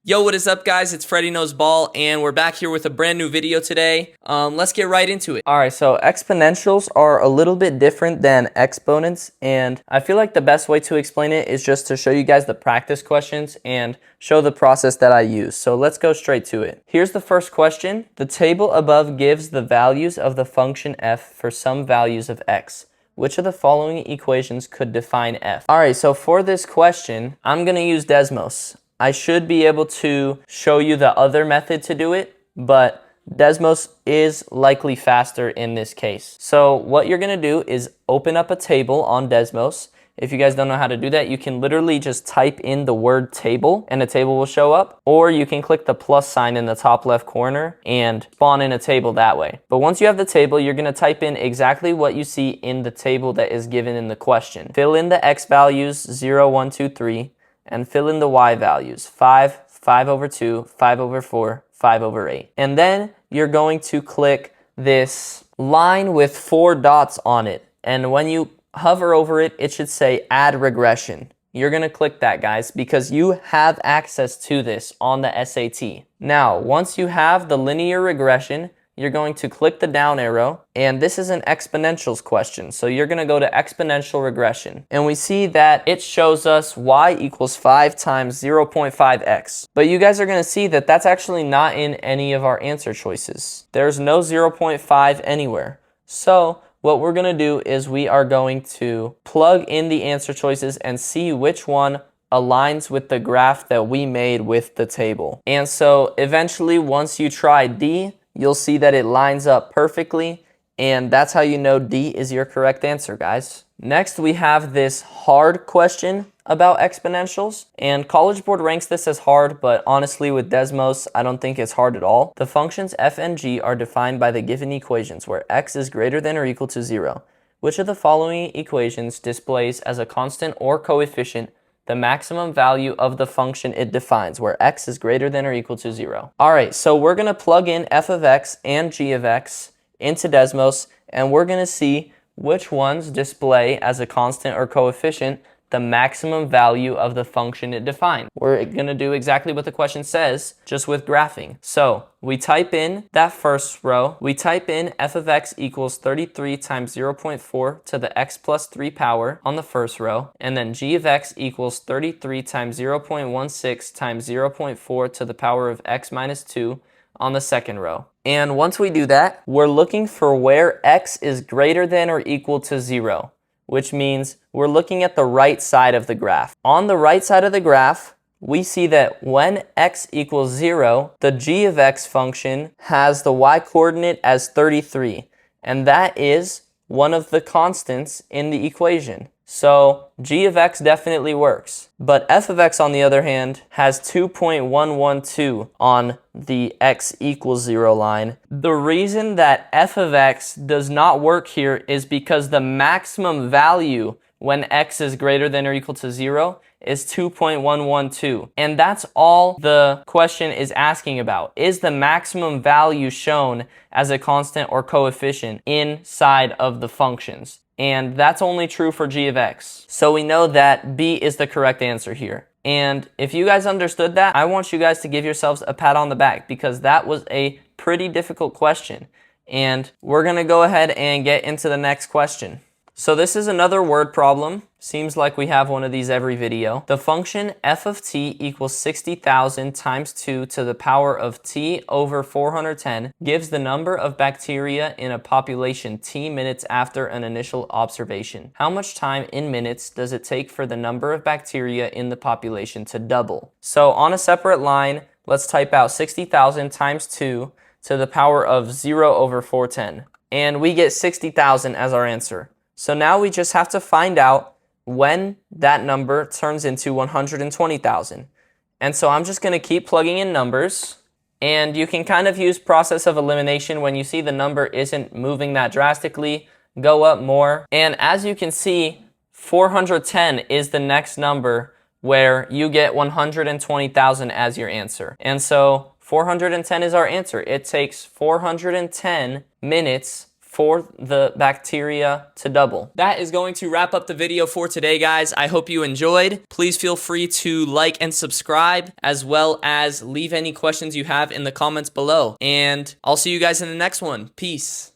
Yo, what is up, guys? It's Freddy Knows Ball, and we're back here with a brand new video today. Let's get right into it. Alright, so exponentials are a little bit different than exponents, and I feel like the best way to explain it is just to show you guys the practice questions and show the process that I use. So let's go straight to it. Here's the first question. The table above gives the values of the function f for some values of x. Which of the following equations could define f? Alright, so for this question, I'm going to use Desmos. I should be able to show you the other method to do it, but Desmos is likely faster in this case. So what you're going to do is open up a table on Desmos. If you guys don't know how to do that, you can literally just type in the word table and a table will show up, or you can click the plus sign in the top left corner and spawn in a table that way. But once you have the table, you're going to type in exactly what you see in the table that is given in the question. Fill in the x values 0, 1, 2, 3. And fill in the y values, 5, 5 over 2, 5 over 4, 5 over 8. And then you're going to click this line with 4 dots on it. And when you hover over it, it should say add regression. You're going to click that, guys, because you have access to this on the SAT. Now, once you have the linear regression, you're going to click the down arrow, and this is an exponentials question. So you're going to go to exponential regression, and we see that it shows us y equals 5 times 0.5x. But you guys are going to see that that's actually not in any of our answer choices. There's no 0.5 anywhere. So what we're going to do is we are going to plug in the answer choices and see which one aligns with the graph that we made with the table. And so eventually, once you try D, you'll see that it lines up perfectly, and that's how you know D is your correct answer, guys. Next, we have this hard question about exponentials, and College Board ranks this as hard, but honestly with Desmos, I don't think it's hard at all. The functions f and g are defined by the given equations where x is greater than or equal to 0. Which of the following equations displays as a constant or coefficient the maximum value of the function it defines, where x is greater than or equal to 0. Alright, so we're going to plug in f of x and g of x into Desmos, and we're going to see which ones display as a constant or coefficient the maximum value of the function it defined. We're going to do exactly what the question says, just with graphing. So we type in that first row. We type in f of x equals 33 times 0.4 to the x plus 3 power on the first row. And then g of x equals 33 times 0.16 times 0.4 to the power of x minus 2 on the second row. And once we do that, we're looking for where x is greater than or equal to 0. Which means we're looking at the right side of the graph. On the right side of the graph, we see that when x equals 0, the g of x function has the y-coordinate as 33, and that is one of the constants in the equation. So g of x definitely works. But f of x, on the other hand, has 2.112 on the x equals 0 line. The reason that f of x does not work here is because the maximum value when x is greater than or equal to 0 is 2.112. And that's all the question is asking about. Is the maximum value shown as a constant or coefficient inside of the functions? And that's only true for g of x. So we know that B is the correct answer here. And if you guys understood that, I want you guys to give yourselves a pat on the back, because that was a pretty difficult question. And we're going to go ahead and get into the next question. So this is another word problem. Seems like we have one of these every video. The function f of t equals 60,000 times 2 to the power of t over 410 gives the number of bacteria in a population t minutes after an initial observation. How much time in minutes does it take for the number of bacteria in the population to double? So on a separate line, let's type out 60,000 times 2 to the power of 0 over 410. And we get 60,000 as our answer. So now we just have to find out when that number turns into 120,000. And so I'm just going to keep plugging in numbers. And you can kind of use process of elimination when you see the number isn't moving that drastically. Go up more. And as you can see, 410 is the next number where you get 120,000 as your answer. And so 410 is our answer. It takes 410 minutes for the bacteria to double. That is going to wrap up the video for today, guys. I hope you enjoyed. Please feel free to like and subscribe, as well as leave any questions you have in the comments below. And I'll see you guys in the next one. Peace.